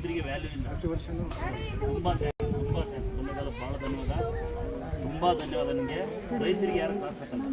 ರೈತರಿಗೆ ವ್ಯಾಲ್ಯೂ ಇಲ್ಲ. ತುಂಬ ಧನ್ಯವಾದ, ಭಾಳ ಧನ್ಯವಾದ, ತುಂಬ ಧನ್ಯವಾದ ನಿಮಗೆ. ರೈತರಿಗೆ ಯಾರು ಸಾಧಿಸಕ್ಕಲ್ಲ,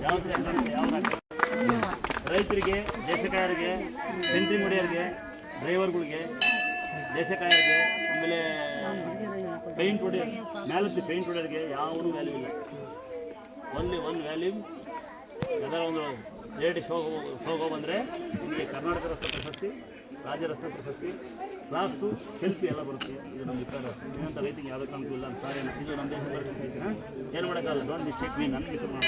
ಯಾವ್ದು ರೈತರಿಗೆ, ದೇಶಕಾಯರಿಗೆ, ಸೆಂಟ್ರಿಂಗ್ ಹೊಡೆಯೋರಿಗೆ, ಡ್ರೈವರ್ಗಳಿಗೆ, ದೇಶಕಾಯರಿಗೆ, ಆಮೇಲೆ ಪೇಂಟ್ ಹೊಡೆಯ ಮೇಲತ್ತಿ ಪೇಂಟ್ ಹೊಡೆಯೋರಿಗೆ ಯಾವೂ ವ್ಯಾಲ್ಯೂ ಇಲ್ಲ. Only one value. ಯಾವ್ದಾರ ಒಂದು ರಿಯಾಲಿಟಿ ಶೋಗೆ ಬಂದರೆ ನಿಮಗೆ ಕರ್ನಾಟಕ ರಸ್ತೆ ಪ್ರಶಸ್ತಿ, ರಾಜ್ಯ ರಸ್ತೆ ಪ್ರಶಸ್ತಿ, ಕ್ಲಾಸು, ಸೆಲ್ಫಿ ಎಲ್ಲ ಬರುತ್ತೆ. ಇದು ನಮ್ಮ ವಿಚಾರ. ಏನಂತ ರೈತಿಗೆ ಯಾವುದೇ ಕಾರಣಕ್ಕೂ ಇಲ್ಲ. ಸಾರಿ, ಇದು ನಮ್ಮ ದೇಶ ಬರ್ತಿದ್ದೀನ, ಏನು ಮಾಡೋಕ್ಕಾಗಲ್ಲ. ಡೋಂಟ್ ಮಿಸ್ಟೇಕ್ ಮೀ, ನನ್ನ ಮಿಸ್ಟೇಕ್ ಮಾಡೋಣ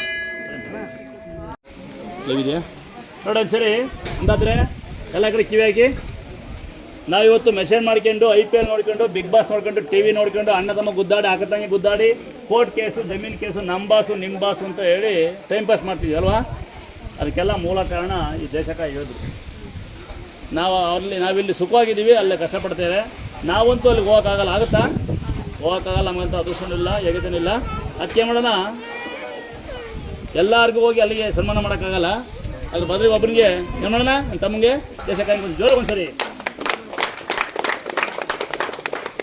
ಇದೆಯಾ ನೋಡಿ. ಒಂದ್ಸರಿ ಅಂದಾದರೆ ಎಲ್ಲ ಕಡೆ ಕಿವಿ ಹಾಕಿ. ನಾವಿವತ್ತು ಮೆಸೇಜ್ ಮಾಡ್ಕೊಂಡು, IPL ನೋಡ್ಕೊಂಡು, ಬಿಗ್ ಬಾಸ್ ನೋಡ್ಕೊಂಡು, TV ನೋಡ್ಕೊಂಡು, ಅಣ್ಣ ತಮ್ಮ ಗುದ್ದಾಡಿ, ಅಕ್ಕತಂಗಿ ಗುದ್ದಾಡಿ, ಕೋರ್ಟ್ ಕೇಸು, ಜಮೀನು ಕೇಸು, ನಮ್ಮ ಬಾಸು ನಿಮ್ಮ ಬಾಸು ಅಂತ ಹೇಳಿ ಟೈಮ್ ಪಾಸ್ ಮಾಡ್ತಿದ್ವಿ ಅಲ್ವಾ? ಅದಕ್ಕೆಲ್ಲ ಮೂಲ ಕಾರಣ ಈ ದೇಶಕ್ಕಾಗಿ ಹೇಳಿದ್ರು. ನಾವಿಲ್ಲಿ ಸುಖವಾಗಿದ್ದೀವಿ, ಅಲ್ಲೇ ಕಷ್ಟಪಡ್ತೇವೆ. ನಾವಂತೂ ಅಲ್ಲಿಗೆ ಹೋಗೋಕ್ಕಾಗಲ್ಲ. ಆಗುತ್ತಾ? ಹೋಗೋಕ್ಕಾಗಲ್ಲ. ನಮಗಂತ ಅದೃಷ್ಟನೂ ಇಲ್ಲ, ಯೋಗ್ಯತೆನೂ ಇಲ್ಲ. ಅದಕ್ಕೆ ಮಾಡೋಣ, ಎಲ್ಲರಿಗೂ ಹೋಗಿ ಅಲ್ಲಿಗೆ ಸನ್ಮಾನ ಮಾಡೋಕ್ಕಾಗಲ್ಲ. ಅದ್ರ ಬದಲು ಒಬ್ಬನಿಗೆ ಏನು ಮಾಡೋಣ, ನನ್ನ ತಮ್ಮಂಗೆ ದೇಶಕ್ಕಾಗಿ ಜೋರು ಒಂದ್ಸರಿ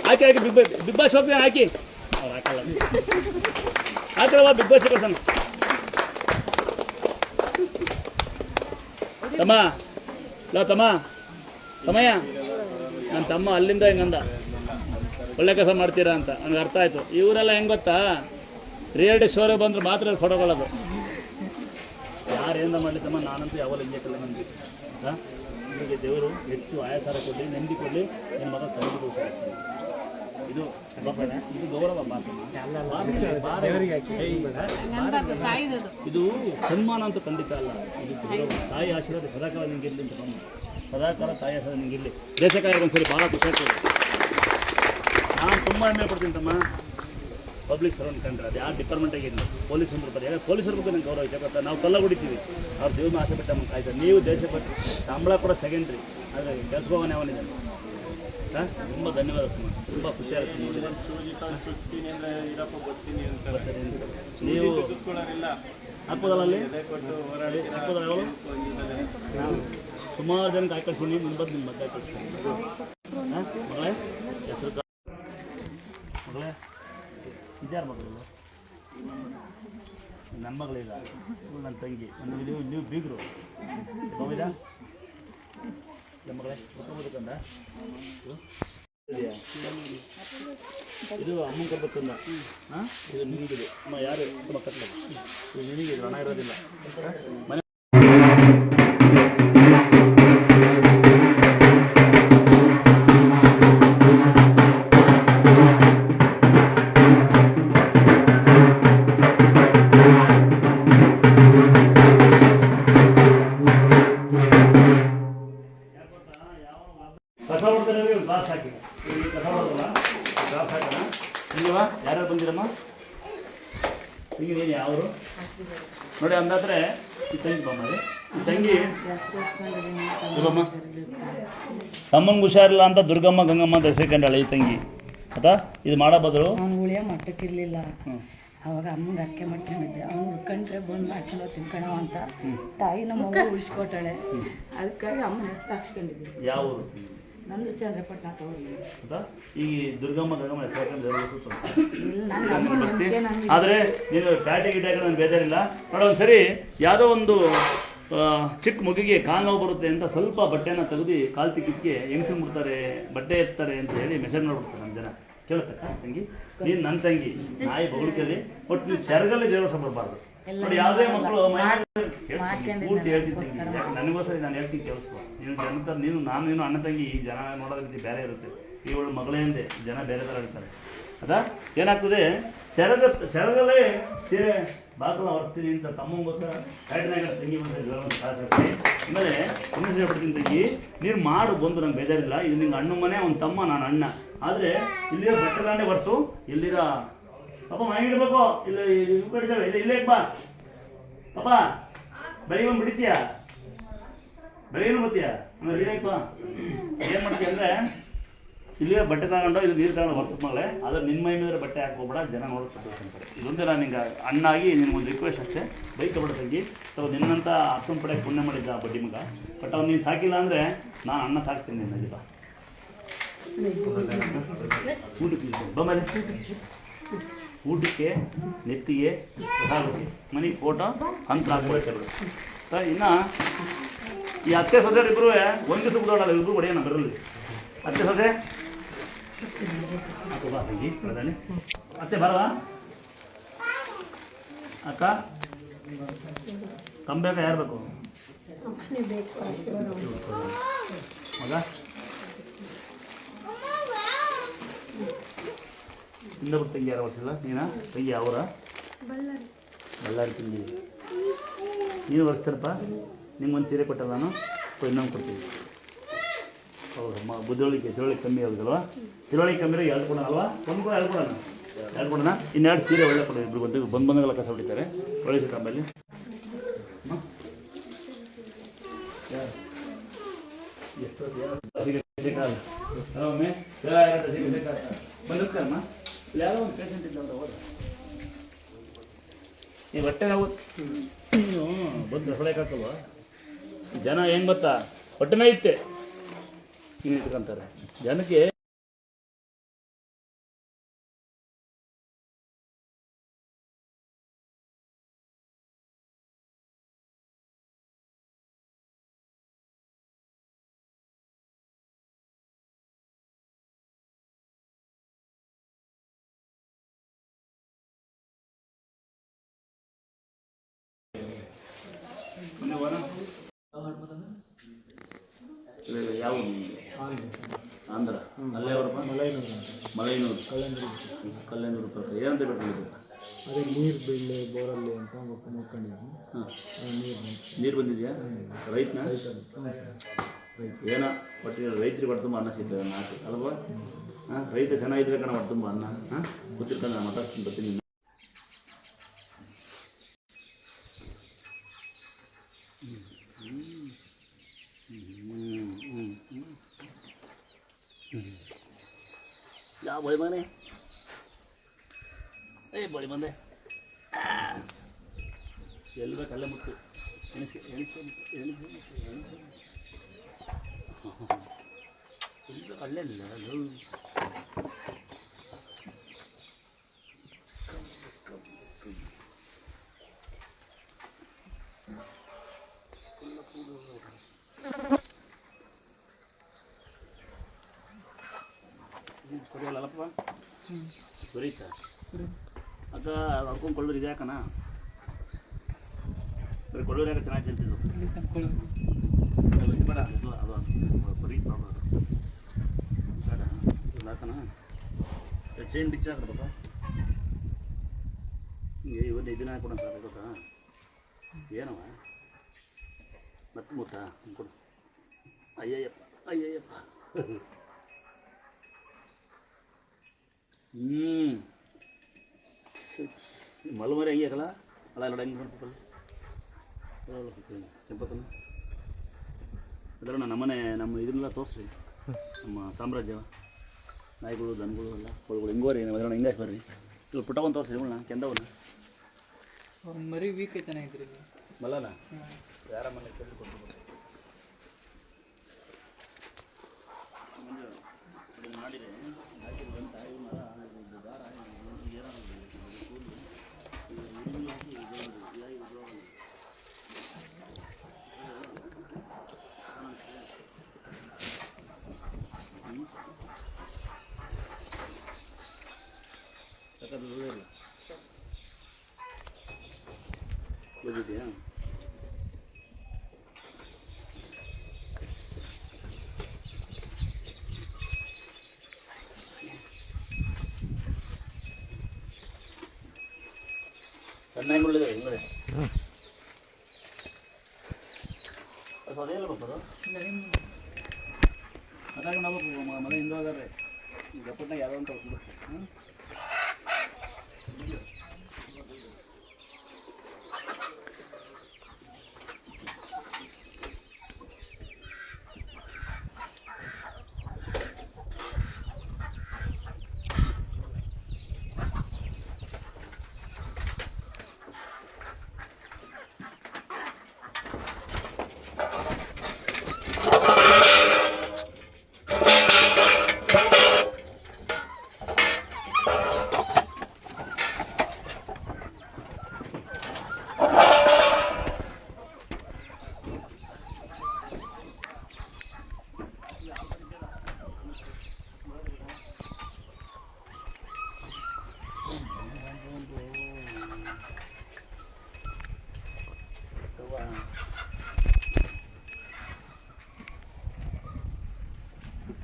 ಹಾಕಿ ಹಾಕಿ. ಬಿಗ್ ಬಾಸ್ ಹೋಗ್ತೀನಿ ಹಾಕಿ. ಅವ್ರು ಹಾಕಲ್ಲ, ಹಾಕಲ್ವಾ? Big boss ಕಳ್ಸೋಣ. ತಮ್ಮ ತಮ್ಮಯ್ಯ, ನನ್ನ ತಮ್ಮ ಅಲ್ಲಿಂದ ಹೆಂಗಂದ, ಒಳ್ಳೆ ಕೆಲಸ ಮಾಡ್ತೀರಾ ಅಂತ ನನಗೆ ಅರ್ಥ ಆಯಿತು. ಇವರೆಲ್ಲ ಹೆಂಗೆ ಗೊತ್ತಾ, ರಿಯಾಲಿಟಿ ಶೋಗೆ ಬಂದ್ರೆ ಮಾತ್ರ ಫೋಟೋಗಳದು. ಯಾರು ಏನ ಮಾಡಲಿ ತಮ್ಮ, ನಾನಂತೂ ಯಾವಾಗ ಹಿಂಗೇಕಲ್ಲ. ನನಗೆ ನಿಮಗೆ ದೇವರು ಹೆಚ್ಚು ಆಯಾಸಾರ ಕೊಡಲಿ, ನೆಮ್ಮದಿ ಕೊಡಲಿ. ನಿಮ್ಮ ಮಗ ಕಲಿದು ಇದು ಇದು ಗೌರವ ಮಾತು. ಇದು ಸನ್ಮಾನ ಅಂತ ಖಂಡಿತ ಅಲ್ಲ. ಇದು ಗೌರವ. ತಾಯಿ ಆಶೀರ್ವಾದ ಸದಾಕಾಲ ನಿಂಗೆ ಇರಲಿ ಅಂತ ತಮ್ಮ, ಸದಾಕಾಲ ತಾಯಿ ಆಶೀರ್ವಾದ ನಿಂಗೆ ಇರಲಿ. ದೇಶಕ್ಕಾಗಿ ಒಂದ್ಸರಿ ಭಾಳ ಖುಷಿ ಆಗ್ತದೆ. ನಾನು ತುಂಬ ಹೆಮ್ಮೆ ಪಡ್ತೀನಿ ತಮ್ಮ. ಪಬ್ಲಿಕ್ ಸರ್ವೆಂಟ್ ಕಂಡ್ರೆ ಅದು ಯಾವ ಡಿಪಾರ್ಟ್ಮೆಂಟಾಗಿ ಇರಲಿ, ಪೊಲೀಸ್ ಅಂದ್ರೆ ಬರ್ತಾರೆ. ಯಾಕಂದ್ರೆ ಪೊಲೀಸರ ಬಗ್ಗೆ ನಂಗೆ ಗೌರವ ಇದೆ ಗೊತ್ತಾ. ನಾವು ಕಲ್ಲ ಹೊಡಿತೀವಿ, ಅವ್ರ ಜೀವನ ಆಸೆ ಪಟ್ಟ ನಮ್ಗೆ ಕಾಯ್ತಾರೆ. ನೀವು ದೇಶ ಪಟ್ಟು ಸಂಬಳ ಕೂಡ ಸೆಕೆಂಡ್ರಿ, ಆದರೆ ಕೆಲಸ ಹೋಗೋಣ ಯಾವನಿದ್ದಾನೆ. ಹಾಂ, ತುಂಬ ಧನ್ಯವಾದ ತುಂಬ, ತುಂಬ ಖುಷಿ ಆಗುತ್ತೆ ನೋಡಿ. ನೀವು ಹಾಕ್ಬೋದಲ್ಲ ಅಲ್ಲಿ ಹಾಕ್ಬೋದಲ್ಲ? ಯಾವಾಗ ಸುಮಾರು ಜನಕ್ಕೆ ಹಾಕಳ್ಸೀನಿ. ನಿಮ್ಮ ಬಗ್ಗೆ ಹಾಕಳ್ತೀನಿ. ಹಾಂ ಮಗಳೇ, ಹೆಸರು ಮಗಳೇ ಇದ್ಯಾರು ಮಗಳು? ನನ್ನ ಮಗಳಿಲ್ಲ, ನನ್ನ ತಂಗಿ. ನೀವು ಬೀಗರು ಹೌದಾ? ನಮ್ಮ ಮಗಳೇ ಗೊತ್ತಂದ ಇದು ಅಮ್ಮನ ಕೊಡ್ಬೇಕಂದ. ಹಾಂ, ಇದು ನಿನಗಿದೆ ಅಮ್ಮ. ಯಾರು ತುಂಬ ಕತ್ಲ, ಇದು ನಿನಗೆ, ಇದು ಹಣ ಇರೋದಿಲ್ಲ. ಮನೆ ಕಸ ಹೊಡ್ತಾರೆ. ಗ್ಲಾಸ್ ಹಾಕಿ ಕಸ ಹೊಡೆದಲ್ಲ, ಗ್ಲಾಸ್ ಹಾಕೋಣ. ಹಿಂಗವಾ ಯಾರ್ಯಾರು ಬಂದಿರಮ್ಮ? ಹಿಂಗೆ ನೀನು ಯಾವರು ನೋಡಿ ಅಂದಾದ್ರೆ ಈ ತಂಗಿ ಬಮ್ಮ. ಈ ತಂಗಿ ದುರ್ಗಮ್ಮ, ತಮ್ಮನಿಗೆ ಹುಷಾರಿಲ್ಲ ಅಂತ ದುರ್ಗಮ್ಮ ಗಂಗಮ್ಮ ಅಂತ ಹೆಸರಿಕೊಂಡಾಳೆ ಈ ತಂಗಿ. ಆಯ್ತಾ? ಇದು ಮಾಡೋ ಬದಲು ಉಳಿಯ ಮಟ್ಟಕ್ಕಿರಲಿಲ್ಲ. ಅವಾಗ ಅಮ್ಮಂಗೆ ಅಕ್ಕೆ ಮಾಡ್ಕೊಂಡಿದ್ದೆ. ಅವ್ನು ಉಳ್ಕೊಂಡ್ರೆ ಬಂದು ಮಾಡ್ಕೊಂಡು ತಿನ್ಕೊಳವ ಅಂತ ತಾಯಿ ನಮ್ಮ ಮಗ ಉಳಿಸ್ಕೊಟ್ಟಾಳೆ. ಅದಕ್ಕಾಗಿ ಅಮ್ಮನ ಹೆಸರು ಹಾಕ್ಸ್ಕೊಂಡಿದ್ದೆ. ಯಾವ ನಂದು ಚಂದ್ರಪಟ್ಟಣ ತಗೊಳ್ಳಿ. ಈ ದುರ್ಗಮ್ಮ ಗಂಗಮ್ಮ ಆದರೆ ನೀನು ಪ್ಯಾಟೆ ಗಿಡ ನನಗೆ ಬೇಜಾರಿಲ್ಲ. ನೋಡೋ ಒಂದ್ಸರಿ ಯಾವುದೋ ಒಂದು ಚಿಕ್ಕ ಮಗುಗೆ ಕಾಲು ನೋವು ಬರುತ್ತೆ ಅಂತ ಸ್ವಲ್ಪ ಬಟ್ಟೆನ ತೆಗೆದು ಕಾಲು ತಿಕ್ಕಿಕ್ಕೆ ಹೆಂಗಸಂಗ್ ಬಿಡ್ತಾರೆ, ಬಟ್ಟೆ ಎತ್ತಾರೆ ಅಂತ ಹೇಳಿ ಮೆಸೇಜ್ ಮಾಡ್ಬಿಡ್ತಾರೆ ನಮ್ಮ ಜನ. ಕೇಳುತ್ತಕ್ಕ ತಂಗಿ, ನೀನು ನನ್ನ ತಂಗಿ, ನಾಯಿ ಬೊಗಳಿಕೆಯಲ್ಲಿ ಒಟ್ಟು ನೀವು ಚರಗಲ್ಲಿ ದೇವರ ಬರಬಾರ್ದು ನೋಡಿ. ಯಾವುದೇ ಮಕ್ಕಳು ಪೂರ್ತಿ ಹೇಳ್ತೀನಿ ತಂಗಿ, ಯಾಕೆ ನನಗೋಸ್ಕರ ನಾನು ಹೇಳ್ತೀನಿ ಕೇಳಿಸ್ಕೊ. ನೀನು ಜನ ನೀನು ಅಣ್ಣ ತಂಗಿ ಜನ ನೋಡೋದ ರೀತಿ ಬೇರೆ ಇರುತ್ತೆ. ಇವಳು ಮಗಳೇ ಅಂದೆ, ಜನ ಬೇರೆ ಥರ ಇರ್ತಾರೆ. ಅದಾ ಏನಾಗ್ತದೆ, ಸೆರಗಲ್ಲೇ ಸೀರೆ ಬಾಕಲ ಹೊರ್ತೀನಿ ಅಂತ ತಮ್ಮಗೋಸ್ಕರ ಫ್ಯಾಟ್ನಾಗ ತಂಗಿ ಬಂದು ಆಮೇಲೆ ಇನ್ನೊಂದು ಹೇಳ್ಬಿಡ್ತೀನಿ ತಂಗಿ, ನೀನು ಮಾಡು ಬಂದು ನಂಗೆ ಬೇಜಾರಿಲ್ಲ. ಇದು ನಿಂಗೆ ಅಣ್ಣ ಮನೆ, ಅವ್ನ ತಮ್ಮ, ನಾನು ಅಣ್ಣ. ಆದರೆ ಇಲ್ಲಿರೋ ಬಟ್ಟೆಗಳನ್ನೇ ಬರ್ಸು, ಇಲ್ಲಿರ ಪಾಪ ಮನೆ ಇಡಬೇಕು. ಇಲ್ಲ ಇವು ಕಡಿದಾವೆ, ಇಲ್ಲ ಇಲ್ಲೇ ಬಾ ಪಾಪ. ಬೆಳಿಗ್ಗೆ ಒಂದು ಬಿಡ್ತೀಯ, ಬೆಳಿಗ್ಗೆನೂ ಬರ್ತೀಯ, ಆಮೇಲೆ ಇಲ್ಲೇ ಬಾ. ಏನು ಮಾಡ್ತೀಯ ಅಂದರೆ ಇಲ್ಲಿಗೆ ಬಟ್ಟೆ ತಗೊಂಡು ಇದು ನೀರು ತಗೊಂಡು ಹೊರತು ಮಗಳೇ ಅದ್ರ ನಿನ್ನ ಮೈ ಮೇಲೆ ಬಟ್ಟೆ ಹಾಕೋಬೇಡ, ಜನ ನೋಡ್ತಾರೆ ಅಂತಾರೆ. ಇದೊಂದೇ ನಾನು ನಿಂಗೆ ಅಣ್ಣಾಗಿ ನಿನ್ಗೊಂದು ರಿಕ್ವೆಸ್ಟ್ ಅಷ್ಟೇ, ಬೈಕಬೇಡ ತಂಗಿ. ಸೊ ನಿನ್ನಂತ ಅಪ್ಪನ ಪಡೆ ಪುಣ್ಯ ಮಾಡಿದ್ದ ಆ ಬಡ್ಡಿ ಮಗ. ಬಟ್ ಅವ್ನು ನೀನು ಸಾಕಿಲ್ಲ ಅಂದರೆ ನಾನು ಅಣ್ಣ ಸಾಕ್ತೀನಿ ನಿನ್ನಲ್ಲಿಲ್ಲ. ಊಟಕ್ಕೆ ನೆತ್ತಿಗೆ ಹೊರಗೆ ಮನೆಗೆ ಫೋಟೋ ಅಂತ ಹಾಕ್ಬಿಡಕ್ಕೆ ಬಿಡು. ಇನ್ನು ಈ ಅತ್ತೆ ಸೊಸೆ ಇಬ್ಬರು ಒಂದು ದಿವಸ ಬಿಡೋಲ್ಲ, ಇಬ್ಬರು ಹೊಡೆಯೋಣ ಬರಲಿ. ಅತ್ತೆ ಸೊಸೆ ಬಾ ತಂಗಿ ಬರಲಿ. ಅತ್ತೆ ಬರವಾ ಅಕ್ಕ? ಕಂಬೇಕ ಯಾರು ಬೇಕು ಮಗ? ಇನ್ನೊಬ್ರು ತಂಗಿ ಯಾರು ವರ್ಷಿಲ್ಲ ನೀನಾ? ತಂಗಿ ಅವರ ಬಳ್ಳಾರಿ ತಂಗಿ. ನೀನು ಬರ್ತಾರಪ್ಪ, ನಿಮ್ಗೊಂದು ಸೀರೆ ಕೊಟ್ಟಲ್ಲ ನಾನು, ಇನ್ನೊಂದು ಕೊಡ್ತೀನಿ. ಹೌದಮ್ಮ, ಬುದ್ಧಿವಳಿಕೆ ತಿಳುವಳಿಕೆ ಕಮ್ಮಿ ಆಗುದಲ್ವಾ? ತಿಳುವಳಿಕೆ ಕಮ್ಮಿ ಎರಡು ಕೊಡೋಣ ಅಲ್ವಾ? ಒಂದು ಕೂಡ ಎರಡು ಕೊಡೋಣ, ಎರಡು ಕೊಡೋಣ. ಇನ್ನೆರಡು ಸೀರೆ ಒಳ್ಳೆ ಕೊಡೋದು. ಇಬ್ರು ಬಂದಂಗೆಲ್ಲ ಕಸ ಹೊಡಿತಾರೆ. ಒಳ್ಳೆ ಸೀರೆ ಆಮೇಲೆ ಬಂದಿರ್ತಾರಮ್ಮ. ಯಾರೋ ಒಂದು ಪೇಷಂಟ್ ಇದ್ದಲ್ಲ ಹೋದ ಈ ಹೊಟ್ಟೆ ನಾವು ನೀನು ಬಂದು ಹೊಳೆಕಾಕಲ್ವ? ಜನ ಹೆಂಗೆ ಗೊತ್ತಾ, ಹೊಟ್ಟೆನೇ ಇತ್ತೆ ಹಿಂಗೆ ಇಟ್ಕೊಂತಾರೆ ಜನಕ್ಕೆ. ಯಾವ ಆಂಧ್ರ ಅಲ್ಲೇ ಅವರಪ್ಪ? ಮಲೈನೂರು ಕಲ್ಯಾಣೂರು ರೂಪಾಯಿ ಏನಂತ ಬೇಕು? ಅದೇ ನೀರು ಬೀಳಲಿ ಬೋರಲ್ಲಿ ಅಂತ ನೋಡ್ಕೊಂಡಿದ್ದೀನಿ. ನೀರು ಬಂದಿದೆಯಾ? ರೈತನ ಏನೋ ಒಟ್ಟಿಗೆ ರೈತರಿಗೆ ಹೊಟ್ಟೆ ತುಂಬ ಅನ್ನ ಸಿಗ್ತದೆ ನಾಲ್ಕು ಅಲ್ವಾ? ಹಾಂ, ರೈತ ಚೆನ್ನಾಗಿದ್ರೆ ಕಣ ಹೊಟ್ಟೆ ತುಂಬ ಅನ್ನ. ಹಾಂ, ಗೊತ್ತಿರ್ಕೊಂಡು ನಾನು ಮಾತಾಡ್ತೀನಿ ಬರ್ತೀನಿ. ಯಾವ ಬಳಿ ಮನೆ ಬಳಿ ಬಂದೆ ಎಲ್ಲಿ ಬೇಕು ಅಲ್ಲೇ ಮುಟ್ಟು ಅಲ್ಲೇ ಇಲ್ಲ ಕೊರಿಯಲ್ಲಪ್ಪ ಸುರೀತಾ ಅದ ಹಾಕೊಂಡು ಕೊಳ್ಳೂರು ಇದೆ ಯಾಕನ ಬರೀ ಕೊಳ್ಳೂರು ಯಾಕೆ ಚೆನ್ನಾಗಿ ತಿಂತಿದ್ದು ಬೇಡ ಅದು ಕೊರಿ ಬೇಡ ಹಾಕನ ಚೈನ್ ಬಿಚ್ಚ ಹಾಕ್ಬೇಕ ಹಿಂಗೆ ಇವತ್ತು ದಿನ ಹಾಕೊಡ ಸರ್ ಗೊತ್ತಾ ಏನವ ಮತ್ತೆ ಮುತ್ತ ಕೊಡು ಅಯ್ಯಯ್ಯಪ್ಪ ಅಯ್ಯಯ್ಯಪ್ಪ ಮಲ್ಮರಿ ಹಂಗೆ ಹಾಕಲ್ಲ ಅಲ್ಲ ನೋಡಿ ಹಂಗೆ ಮಾಡ್ಬೇಕಲ್ಲ ಕೆಂಪಕ್ಕನ ಅದರ ನಮ್ಮನೆ ನಮ್ಮ ಇದನ್ನೆಲ್ಲ ತೋರಿಸ್ರಿ ನಮ್ಮ ಸಾಮ್ರಾಜ್ಯ ನಾಯಿಗಳು ದನಗಳು ಎಲ್ಲ ಕೋಳಿಗಳು ಹಿಂಗೋರಿ ಅದರ ಹಿಂಗೆ ಬರ್ರಿ ಇವ್ರು ಪುಟ್ಟವನ್ನ ತೋರಿಸ್ರಿ ಇವಳನ್ನ ಕೆಂದವನ್ನ ಮರಿ ವೀಕ್ ಐತಾನೆ ಇದ್ರಿ ಮಲ್ಲನ ಯಾರ ಮನೆ ಕೇಳಿ ಕೊಟ್ಟು ಮಾಡಿದೆ ಬಂದಿದೆಯಾ ಸಣ್ಣ ಒಳ್ಳೆದ ಹಿಂಗಡೆ ಅದು ಅದೇಲ್ಲ ಬರ್ತದ ಅದಾಗ ನಾವು ಮನೆ ಹಿಂದೋಗಾರೆ ಗಪ್ಪಟ್ನಾಗ ಯಾರೋ ಅಂತ ಹ್ಞೂ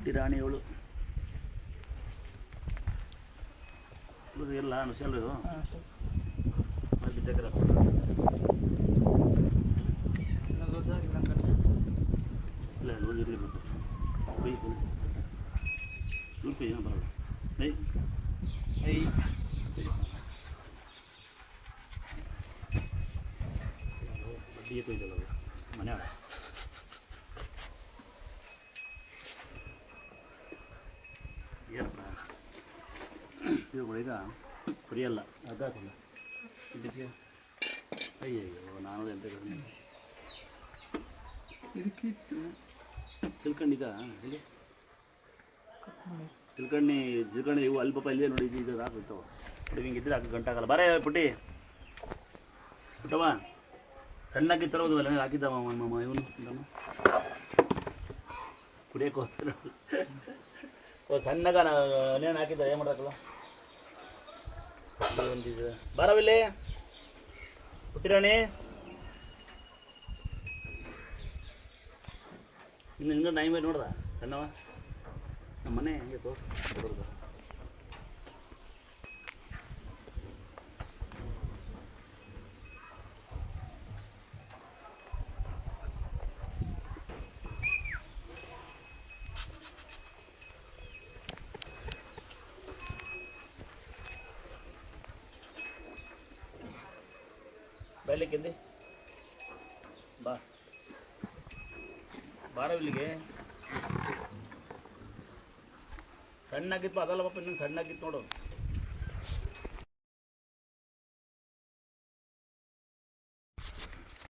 ಪುಟ್ಟಿ ರಾಣಿಯವಳು ಎಲ್ಲ ನುಸಲ್ ಇದು ಬಿದ್ದಕ್ರ ಇಲ್ಲ ಲೂಸ್ ಇರಲಿ ಬೇಕು ಕೈ ಫುಲ್ ಲೂಸ್ ಕೈ ಏನೋ ಬರಲ್ಲ ಬಡ್ಡಿಗೆ ಕೊಯ್ದಲ್ಲ ಮನೆ ಏನಪ್ಪ ಇದು ಈಗ ಕುರಿಯಲ್ಲ ಅದಾಕಲ್ಲ ಬಿಸಿ ಅಯ್ಯಯ್ಯೋ ನಾನು ಎಂತ ಚಿಲ್ಕಂಡಿಗ ಹೇಳಿ ಚಿಲ್ಕಣ್ಣಿ ಇವು ಅಲ್ಪ ಇಲ್ಲೇ ನೋಡಿ ಇದು ಹಾಕಿರ್ತಾವ ನೋಡಿ ಹಿಂಗೆ ಇದ್ರೆ ಹಾಕಿ ಗಂಟಾಗಲ್ಲ ಬರೇ ಪುಟ್ಟಿ ಪುಟ್ಟವ ಸಣ್ಣಕ್ಕೆ ತರೋದು ಅಲ್ಲ ಹಾಕಿದ್ದವ ಇವನು ಕುಡಿಯೋಕ್ಕೋಸ್ಕರ ಸಣ್ಣಗ ನೇಣು ಹಾಕಿದ್ದ ಏನು ಮಾಡೋಕ್ಕಲ್ಲ ಒಂದಿದೆ ಬಾರವಿಲ್ಲಿ ಪುಟ್ಟಿರಾಣಿ ಇನ್ನು ನಾಯಿ ಮೇಲೆ ನೋಡ್ದ ಸಣ್ಣವ ನಮ್ಮ ಮನೆ ಹಂಗೆ ತೋರಿಸ್ ಬಯಲಿಕ್ಕಿಂದಿ ಬಾರವಿಲ್ಲಿಗೆ ಸಣ್ಣಾಗಿತ್ತು ಅದಲ್ಲ ಪಾಪ ಇನ್ನೊಂದು ಸಣ್ಣಾಗಿತ್ತು ನೋಡು